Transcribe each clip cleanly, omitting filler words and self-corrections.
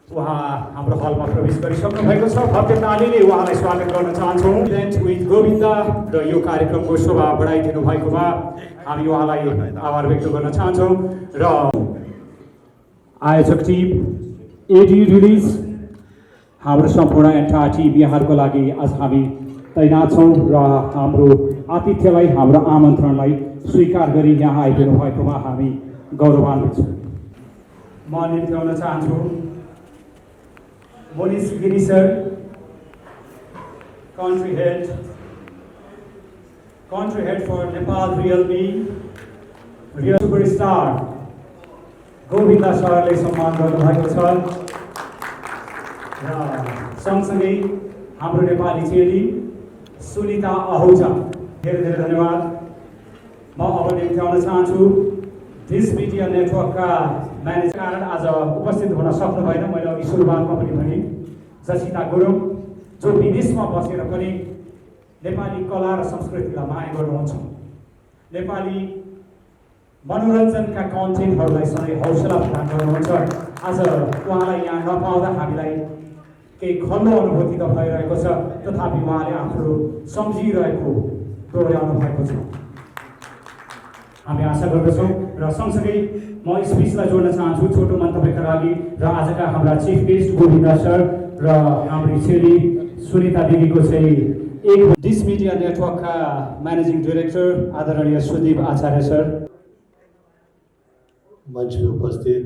उहाँ हाम्रो हलमा प्रवेश गरिसक्नु भएको छ। भव्य तालीले उहाँलाई स्वागत गर्न चाहन्छौँ। इभेन्ट विथ गोविन्द र यो कार्यक्रमको शोभा बढाइदिनु भएकोमा हामी उहाँलाई आभार व्यक्त गर्न चाहन्छौँ। र आयोजक टिम, एडी रिलिज, हाम्रो सम्पूर्ण एन्टायर टिम यहाँहरूको लागि आज हामी तैनात छौँ र हाम्रो आतिथ्यलाई, हाम्रो आमन्त्रणलाई स्वीकार गरी यहाँ आइदिनु भएकोमा हामी गौरवान्वित छौँ। म निम्त्याउन चाहन्छु Monis Giri sir, country head for Nepal Realme, Real Superstar Govind सरले सम्मान गर्नुभएको छ। र सँगसँगै हाम्रो नेपाली चेली सुनिता आहुजा, धेरै धेरै धन्यवाद। म अब निम्त्याउन चाहन्छु दिस मिडिया नेटवर्कका म्यानेजर कारण आज उपस्थित हुन सक्नु भएन। मैले अघि सुरुवातमा पनि भने जसिता गुरुङ, जो विदेशमा बसेर पनि नेपाली कला र संस्कृतिलाई माया गर्नुहुन्छ, नेपाली मनोरञ्जनका कन्टेन्टहरूलाई सधैँ हौसला प्रदान गर्नुहुन्छ। आज उहाँलाई यहाँ नपाउँदा हामीलाई केही खल्लो अनुभूति त भइरहेको छ, तथापि उहाँले आफ्नो सम्झिरहेको दोहोऱ्याउनु भएको छ, हामी आशा गर्दछौँ। र सँगसँगै म स्पिचलाई जोड्न चाहन्छु छोटो मन्तव्यका लागि। र आजका हाम्रा चिफ गेस्ट गोविन्द सर र हाम्री चेली सुनिता दिदीको चाहिँ एक डिस मिडिया नेटवर्कका म्यानेजिङ डाइरेक्टर आदरणीय सुदीप आचार्य सर, मंच में उपस्थित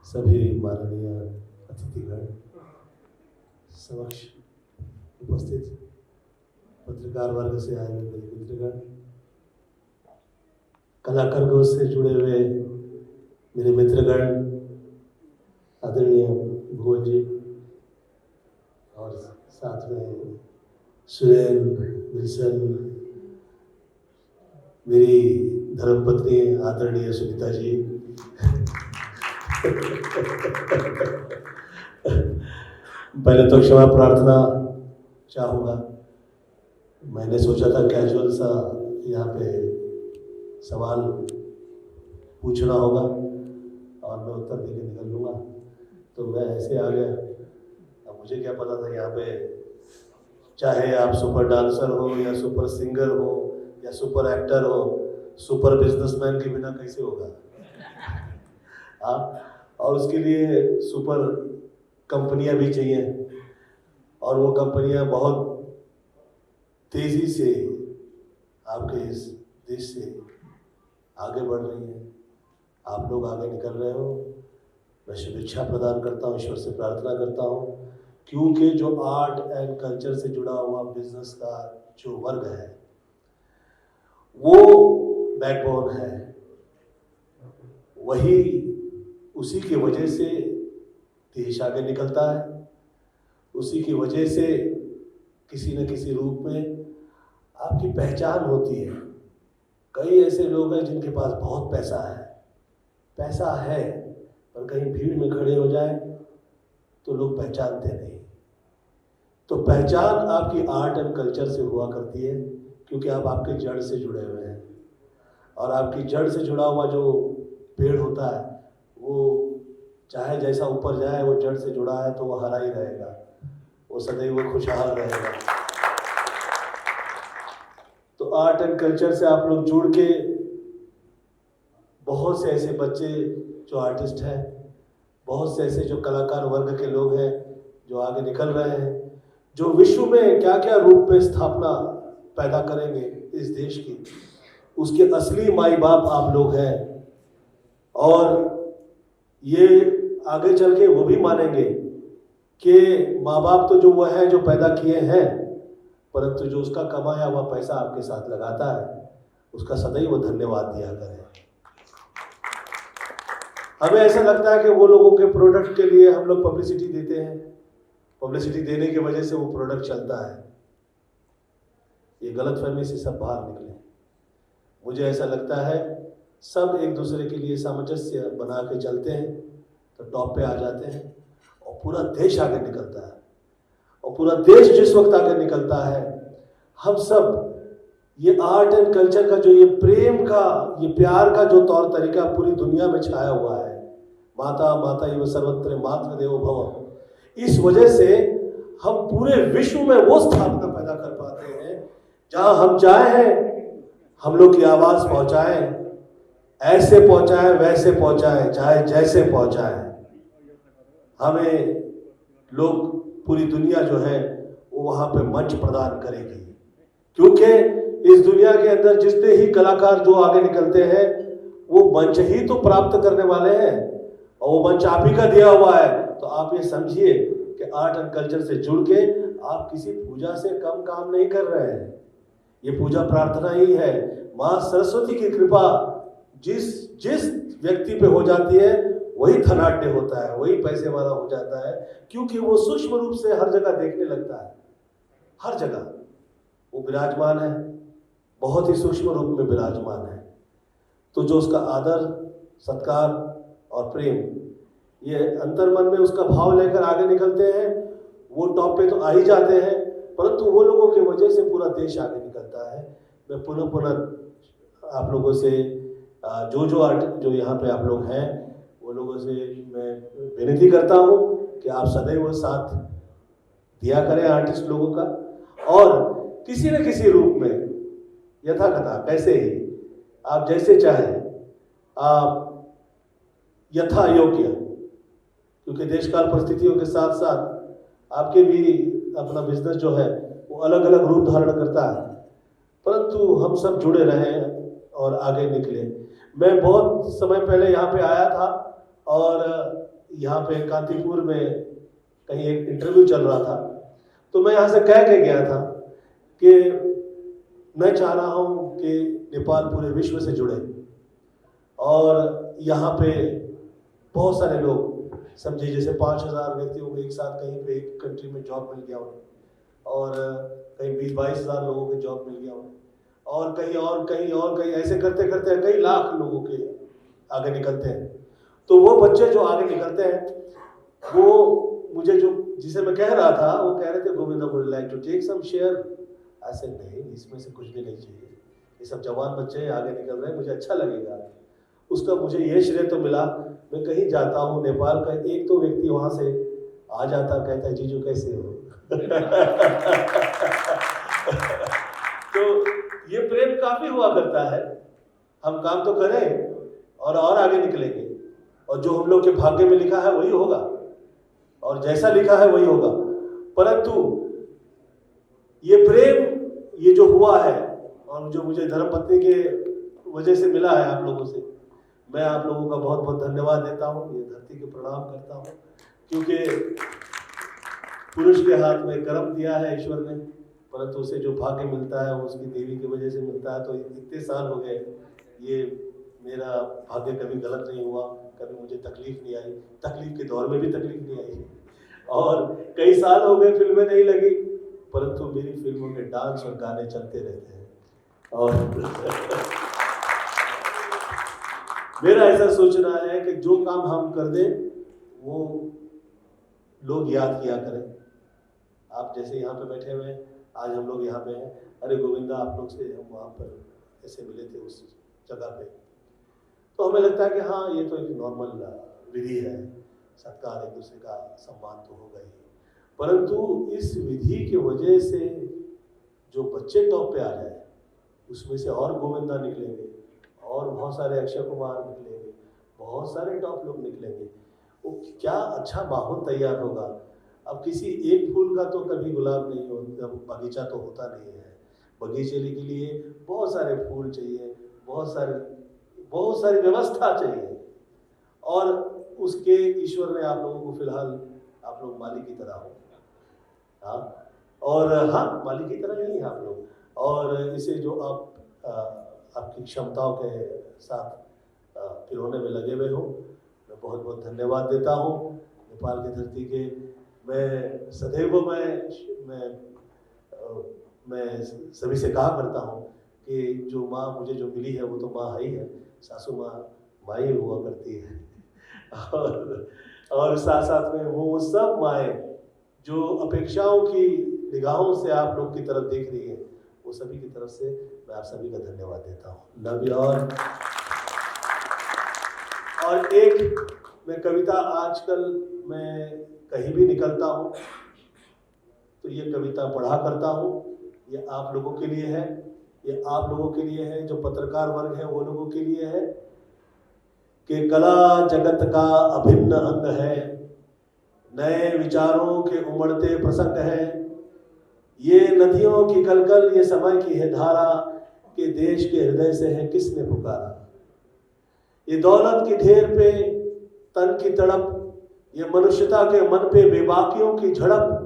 सभी माननीय अतिथिगण, समक्ष उपस्थित पत्रकार वर्ग से आए हुए मित्रगण, कलाकार गोष्ठ से जुड़े हुए मेरे मित्रगण, आदरणीय भुवन जी और साथ में सुरेन विल्सन, मेरी धर्मपत्नी आदरणीय सुनीता जी, पहले तो क्षमा प्रार्थना चाहूँगा। मैंने सोचा था कैजुअल सा यहाँ पे सवाल पूछना होगा और मैं उत्तर देके निकल लूँगा, तो मैं ऐसे आ गया। अब मुझे क्या पता था यहाँ पे चाहे आप सुपर डांसर हो या सुपर सिंगर हो या सुपर एक्टर हो, सुपर बिजनेसमैन के बिना कैसे होगा। हाँ, और उसके लिए सुपर कंपनियां भी चाहिए, और वो कंपनियां बहुत तेजी से आपके इस देश से आगे बढ़ रही हैं। आप लोग आगे निकल रहे हो, मैं शुभेच्छा प्रदान करता हूँ, ईश्वर से प्रार्थना करता हूँ, क्योंकि जो आर्ट एंड कल्चर से जुड़ा हुआ बिजनेस का जो वर्ग है वो बैकबोन है, वही उसी की वजह से देश आगे निकलता है, उसी की वजह से किसी न किसी रूप में आपकी पहचान होती है। कई ऐसे लोग हैं जिनके पास बहुत पैसा है पर कहीं भीड़ में खड़े हो जाए तो लोग पहचानते नहीं। तो पहचान आपकी आर्ट एंड कल्चर से हुआ करती है, क्योंकि आप आपके जड़ से जुड़े हुए हैं, और आपकी जड़ से जुड़ा हुआ जो पेड़ होता है वो चाहे जैसा ऊपर जाए, वो जड़ से जुड़ा है तो वो हरा ही रहेगा, वो सदैव खुशहाल रहेगा। तो आर्ट एंड कल्चर से आप लोग जुड़ के बहुत से ऐसे बच्चे जो आर्टिस्ट हैं, बहुत से ऐसे जो कलाकार वर्ग के लोग हैं जो आगे निकल रहे हैं, जो विश्व में क्या क्या रूप में स्थापना पैदा करेंगे इस देश की, उसके असली माई बाप आप लोग हैं। और ये आगे चल के वो भी मानेंगे कि माँ बाप तो जो वो है जो पैदा किए हैं, परंतु जो उसका कमाया हुआ पैसा आपके साथ लगाता है उसका सदैव वो धन्यवाद दिया करें। हमें ऐसा लगता है कि वो लोगों के प्रोडक्ट के लिए हम लोग पब्लिसिटी देते हैं, पब्लिसिटी देने की वजह से वो प्रोडक्ट चलता है। ये गलतफहमी से सब बाहर निकले। मुझे ऐसा लगता है सब एक दूसरे के लिए सामंजस्य बना के चलते हैं तो टॉप पे आ जाते हैं और पूरा देश आगे निकलता है। और पूरा देश जिस वक्त आगे निकलता है, हम सब ये आर्ट एंड कल्चर का जो ये प्रेम का, ये प्यार का जो तौर तरीका पूरी दुनिया में छाया हुआ है, माता माता इव सर्वत्र मातृदेवो भव। इस वजह से हम पूरे विश्व में वो स्थापना पैदा कर पाते हैं जहां हम चाहें हम लोग की आवाज पहुंचाएं, ऐसे पहुंचाएं वैसे पहुंचाएं, चाहे जैसे पहुंचाएं, हमें लोग पूरी दुनिया जो है वो वहां पे मंच प्रदान करेगी। क्योंकि इस दुनिया के अंदर जितने ही कलाकार जो आगे निकलते हैं वो मंच ही तो प्राप्त करने वाले हैं, और वो मंच आप ही का दिया हुआ है। तो आप ये समझिए कि आर्ट एंड कल्चर से जुड़ के आप किसी पूजा से कम काम नहीं कर रहे हैं। ये पूजा प्रार्थना ही है। माँ सरस्वती की कृपा जिस जिस व्यक्ति पे हो जाती है वही धनाढ्य होता है, वही पैसे वाला हो जाता है, क्योंकि वो सूक्ष्म रूप से हर जगह देखने लगता है। हर जगह वो विराजमान है, बहुत ही सूक्ष्म रूप में विराजमान है। तो जो उसका आदर सत्कार और प्रेम, ये अंतर्मन में उसका भाव लेकर आगे निकलते हैं, वो टॉप पे तो आ ही जाते हैं, परंतु वो लोगों की वजह से पूरा देश आगे निकलता है। मैं पुनः पुनः आप लोगों से जो यहाँ पे आप लोग हैं वो लोगों से मैं विनती करता हूँ कि आप सदैव साथ दिया करें आर्टिस्ट लोगों का, और किसी न किसी रूप में यथा कथा कैसे ही आप जैसे चाहें आप यथा योग्य, क्योंकि देश काल परिस्थितियों के साथ साथ आपके भी अपना बिजनेस जो है वो अलग अलग रूप धारण करता है, परंतु हम सब जुड़े रहें और आगे निकले। मैं बहुत समय पहले यहाँ पे आया था और यहाँ पे कांतीपुर में कहीं एक इंटरव्यू चल रहा था, तो मैं यहाँ से कह के गया था कि मैं चाह रहा हूँ कि नेपाल पूरे विश्व से जुड़े, और यहाँ पे बहुत सारे लोग समझिए जैसे 5000 व्यक्तियों को एक साथ कहीं पे एक कंट्री में जॉब मिल गया उन्हें, और कहीं 20-22 हज़ार लोगों के जॉब मिल गया उन्हें, और कहीं ऐसे करते करते कई लाख लोगों के आगे निकलते हैं। तो वो बच्चे जो आगे निकलते हैं वो मुझे जो जिसे मैं कह रहा था वो कह रहे थे Govinda would like to take some share. ऐसे नहीं, इसमें से कुछ भी नहीं चाहिए, ये सब जवान बच्चे आगे निकल रहे हैं, मुझे अच्छा लगेगा। उसका मुझे ये श्रेय तो मिला, मैं कहीं जाता हूँ नेपाल का एक तो व्यक्ति वहाँ से आ जाता कहता है जीजू कैसे हो तो ये प्रेम काफी हुआ करता है। हम काम तो करें और आगे निकलेंगे, और जो हम लोग के भाग्य में लिखा है वही होगा, और जैसा लिखा है वही होगा। परंतु ये प्रेम ये जो हुआ है और जो मुझे धर्मपत्नी के वजह से मिला है आप लोगों से, मैं आप लोगों का बहुत बहुत धन्यवाद देता हूँ, ये धरती के प्रणाम करता हूँ, क्योंकि पुरुष के हाथ में कर्म दिया है ईश्वर ने, परंतु उसे जो भाग्य मिलता है वो उसकी देवी की वजह से मिलता है। तो इतने साल हो गए, ये मेरा भाग्य कभी गलत नहीं हुआ, कभी मुझे तकलीफ नहीं आई, तकलीफ के दौर में भी तकलीफ नहीं आई, और कई साल हो गए फिल्में नहीं लगी, परंतु मेरी फिल्मों के डांस और गाने चलते रहते हैं। और मेरा ऐसा सोचना है कि जो काम हम कर दें वो लोग याद किया करें। आप जैसे यहाँ पे बैठे हुए हैं, आज हम लोग यहाँ पे हैं, अरे गोविंदा आप लोग से हम वहाँ पर ऐसे मिले थे उस जगह पे, तो हमें लगता है कि हाँ ये तो एक नॉर्मल विधि है, सत्कार एक दूसरे का सम्मान तो होगा ही, परंतु इस विधि की वजह से जो बच्चे टॉप पे आ जाए उसमें से और गोविंदा निकलेंगे, और बहुत सारे अक्षय कुमार निकलेंगे, बहुत सारे टॉप लोग निकलेंगे, वो क्या अच्छा माहौल तैयार होगा। अब किसी एक फूल का तो कभी गुलाब नहीं होता, बगीचा तो होता नहीं है, बगीचे के लिए बहुत सारे फूल चाहिए, बहुत सारी व्यवस्था चाहिए, और उसके ईश्वर ने आप लोगों को फिलहाल आप लोग माली की तरह हो, हाँ, और हाँ माली की तरह नहीं है आप लोग, और इसे जो आप आपकी क्षमताओं के साथ पिरोने में लगे हुए हो, मैं बहुत बहुत धन्यवाद देता हूँ नेपाल की धरती के। मैं सदैव मैं सभी से कहा करता हूँ कि जो माँ मुझे जो मिली है वो तो माँ है ही है, सासू माँ ही हुआ करती है, और साथ साथ में वो सब माएँ जो अपेक्षाओं की निगाहों से आप लोग की तरफ देख रही है, वो सभी की तरफ से मैं आप सभी का धन्यवाद देता हूँ। Love you all. और एक मैं कविता आजकल मैं कहीं भी निकलता हूँ तो ये कविता पढ़ा करता हूँ। ये आप लोगों के लिए है, ये आप लोगों के लिए है, जो पत्रकार वर्ग है वो लोगों के लिए है कि कला जगत का अभिन्न अंग है, नए विचारों के उमड़ते प्रसंग है। ये नदियों की कलकल, ये समय की है धारा, कि देश के हृदय से है किसने पुकारा। ये दौलत की ढेर पे तन की तड़प, ये मनुष्यता के मन पे बेबाकियों की झड़प,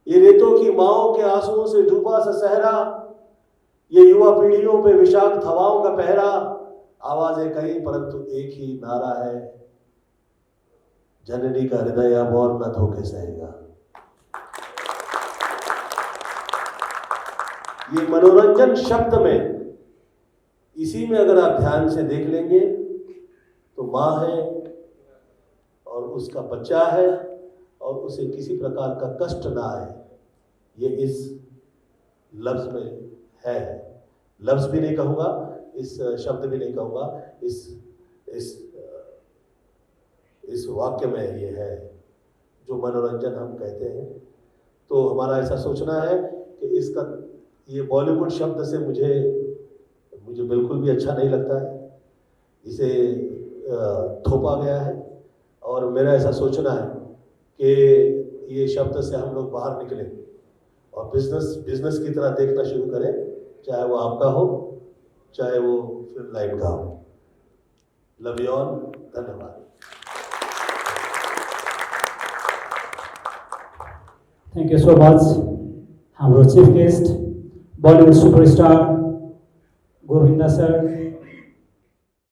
ये रेतों की माओं के आंसुओं से डूबा सा सहरा, ये युवा पीढ़ियों पे विषाक्त हवाओं का पहरा। आवाजें कई परंतु एक ही नारा है, जननी का हृदय अब और न धोखे सहेगा। ये मनोरंजन शब्द में, इसी में अगर आप ध्यान से देख लेंगे तो माँ है और उसका बच्चा है और उसे किसी प्रकार का कष्ट ना आए, ये इस लफ्ज में है। लफ्ज भी नहीं कहूँगा, इस शब्द भी नहीं कहूँगा, इस वाक्य में ये है जो मनोरंजन हम कहते हैं। तो हमारा ऐसा सोचना है कि इसका ये बॉलीवुड शब्द से मुझे बिल्कुल भी अच्छा नहीं लगता है, इसे थोपा गया है। और मेरा ऐसा सोचना है कि ये शब्द से हम लोग बाहर निकलें और बिजनेस की तरह देखना शुरू करें, चाहे वो आपका हो चाहे वो फिल्म लाइन का हो। लव यू ऑल, धन्यवाद। Thank you so much. हाम्रो chief guest Bollywood superstar Govinda sir